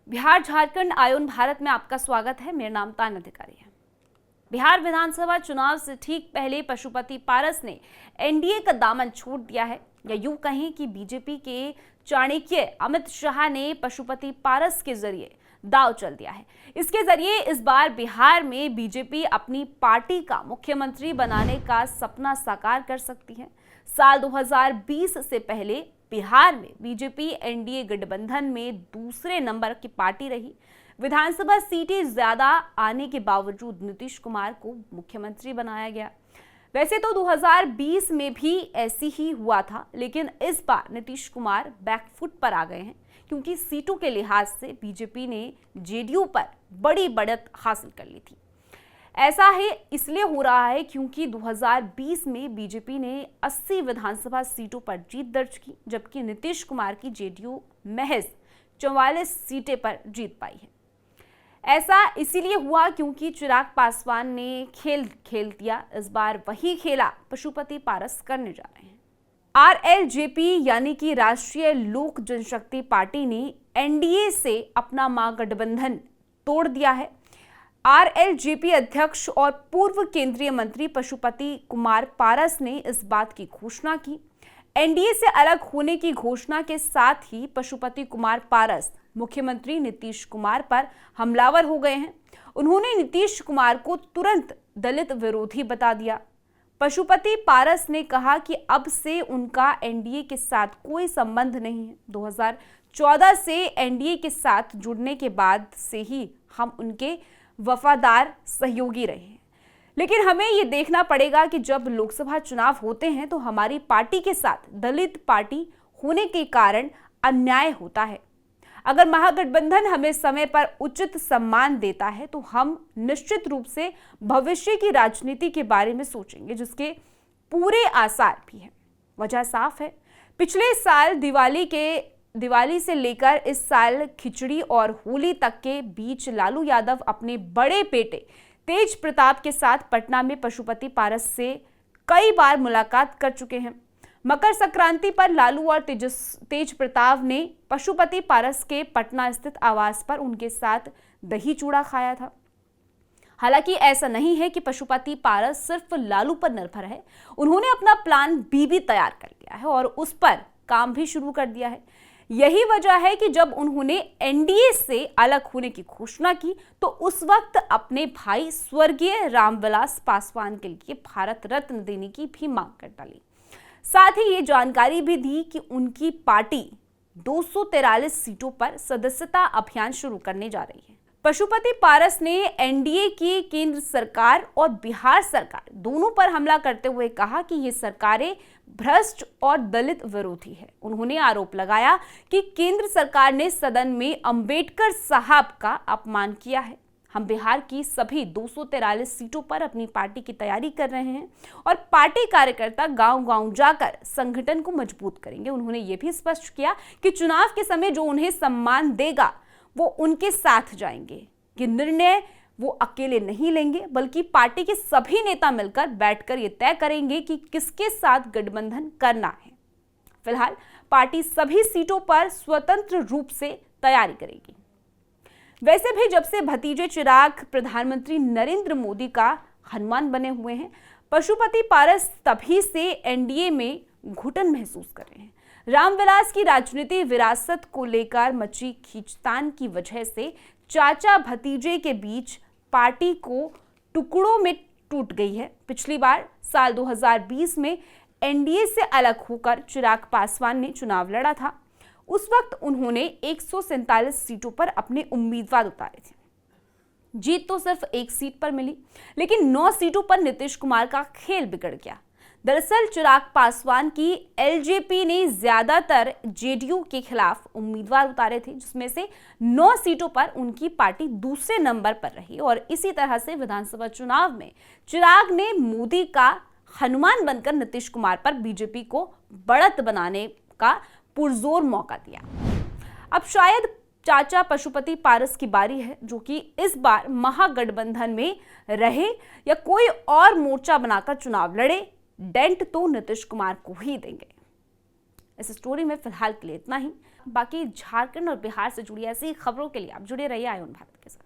Bihar Jharkhand ion Bharat में आपका स्वागत है। मेरा नाम तान अधिकारी है। बिहार विधानसभा चुनाव से ठीक पहले पशुपति पारस ने एनडीए का दामन छोड़ दिया है, या यूं कहें कि बीजेपी के चाणक्य अमित शाह ने पशुपति पारस के जरिए दांव चल दिया है। इसके जरिए इस बार बिहार में बीजेपी अपनी पार्टी का मुख्यमंत्री बनाने का सपना साकार कर सकती है। साल 2020 से पहले बिहार में बीजेपी एनडीए गठबंधन में दूसरे नंबर की पार्टी रही। विधानसभा सीटें ज्यादा आने के बावजूद नीतीश कुमार को मुख्यमंत्री बनाया गया। वैसे तो 2020 में भी ऐसी ही हुआ था, लेकिन इस बार नीतीश कुमार बैकफुट पर आ गए हैं, क्योंकि सीटों के लिहाज से बीजेपी ने जेडीयू पर बड़ी बढ़त हासिल कर ली थी। ऐसा है इसलिए हो रहा है क्योंकि 2020 में बीजेपी ने 80 विधानसभा सीटों पर जीत दर्ज की, जबकि नीतीश कुमार की जेडीयू महज 44 सीटें पर जीत पाई है। ऐसा इसीलिए हुआ क्योंकि चिराग पासवान ने खेल दिया। इस बार वही खेला पशुपति पारस करने जा रहे हैं। आरएलजेपी यानी कि राष्ट्रीय लोक जनशक्ति पार्टी ने एनडीए से अपना महागठबंधन तोड़ दिया है। आरएलजेपी अध्यक्ष और पूर्व केंद्रीय मंत्री पशुपति कुमार पारस ने इस बात की घोषणा की। एनडीए से अलग होने की घोषणा के साथ ही पशुपति कुमार पारस मुख्यमंत्री नीतीश कुमार पर हमलावर हो गए हैं। उन्होंने नीतीश कुमार को तुरंत दलित विरोधी बता दिया। पशुपति पारस ने कहा कि अब से उनका एनडीए के साथ कोई संबंध नहीं है। 2014 से एनडीए के साथ जुड़ने के बाद से ही हम उनके वफादार सहयोगी रहे हैं, लेकिन हमें ये देखना पड़ेगा कि जब लोकसभा चुनाव होते हैं तो हमारी पार्टी के साथ दलित पार्टी होने के कारण अन्याय होता है। अगर महागठबंधन हमें समय पर उचित सम्मान देता है तो हम निश्चित रूप से भविष्य की राजनीति के बारे में सोचेंगे, जिसके पूरे आसार भी हैं। वजह साफ है, पिछले साल दिवाली से लेकर इस साल खिचड़ी और होली तक के बीच लालू यादव अपने बड़े बेटे तेज प्रताप के साथ पटना में पशुपति पारस से कई बार मुलाकात कर चुके हैं। मकर संक्रांति पर लालू और तेज प्रताप ने पशुपति पारस के पटना स्थित आवास पर उनके साथ दही चूड़ा खाया था। हालांकि ऐसा नहीं है कि पशुपति पारस सिर्फ लालू पर निर्भर है। उन्होंने अपना प्लान बी भी तैयार कर लिया है और उस पर काम भी शुरू कर दिया है। यही वजह है कि जब उन्होंने एनडीए से अलग होने की घोषणा की तो उस वक्त अपने भाई स्वर्गीय रामविलास पासवान के लिए भारत रत्न देने की भी मांग कर डाली। साथ ही ये जानकारी भी दी कि उनकी पार्टी 243 सीटों पर सदस्यता अभियान शुरू करने जा रही है। पशुपति पारस ने एनडीए की केंद्र सरकार और बिहार सरकार दोनों पर हमला करते हुए कहा कि ये सरकारें भ्रष्ट और दलित विरोधी है। उन्होंने आरोप लगाया कि केंद्र सरकार ने सदन में अंबेडकर साहब का अपमान किया है। हम बिहार की सभी 243 सीटों पर अपनी पार्टी की तैयारी कर रहे हैं और पार्टी कार्यकर्ता गांव-गांव जाकर संगठन को मजबूत करेंगे। उन्होंने ये भी स्पष्ट किया कि चुनाव के समय जो उन्हें सम्मान देगा वो उनके साथ जाएंगे। ये निर्णय वो अकेले नहीं लेंगे, बल्कि पार्टी के सभी नेता मिलकर बैठकर ये तय करेंगे कि किसके साथ गठबंधन करना है। फिलहाल पार्टी सभी सीटों पर स्वतंत्र रूप से तैयारी करेगी। वैसे भी जब से भतीजे चिराग प्रधानमंत्री नरेंद्र मोदी का हनुमान बने हुए हैं, पशुपति पारस तभी से एनडीए में घुटन महसूस कर रहे हैं। रामविलास की राजनीति विरासत को लेकर मची खींचतान की वजह से चाचा भतीजे के बीच पार्टी को टुकड़ों में टूट गई है। पिछली बार साल 2020 में एनडीए से अलग होकर चिराग पासवान ने चुनाव लड़ा था। उस वक्त उन्होंने 147 सीटों पर अपने उम्मीदवार उतारे थे। जीत तो सिर्फ एक सीट पर मिली, लेकिन 9 सीटों पर नीतीश कुमार का खेल बिगड़ गया। दरअसल चिराग पासवान की एलजेपी ने ज्यादातर जेडीयू के खिलाफ उम्मीदवार उतारे थे, जिसमें से 9 सीटों पर उनकी पार्टी दूसरे नंबर पर रही और इसी तरह से विधानसभा चुनाव में चिराग ने मोदी का हनुमान बनकर नीतीश कुमार पर बीजेपी को बढ़त बनाने का पुरजोर मौका दिया। अब शायद चाचा पशुपति पारस की बारी है, जो कि इस बार महागठबंधन में रहे या कोई और मोर्चा बनाकर चुनाव लड़े। डेंट तो नीतीश कुमार को ही देंगे। इस स्टोरी में फिलहाल के लिए इतना ही। बाकी झारखंड और बिहार से जुड़ी ऐसी खबरों के लिए आप जुड़े रहिए आयोन भारत के साथ।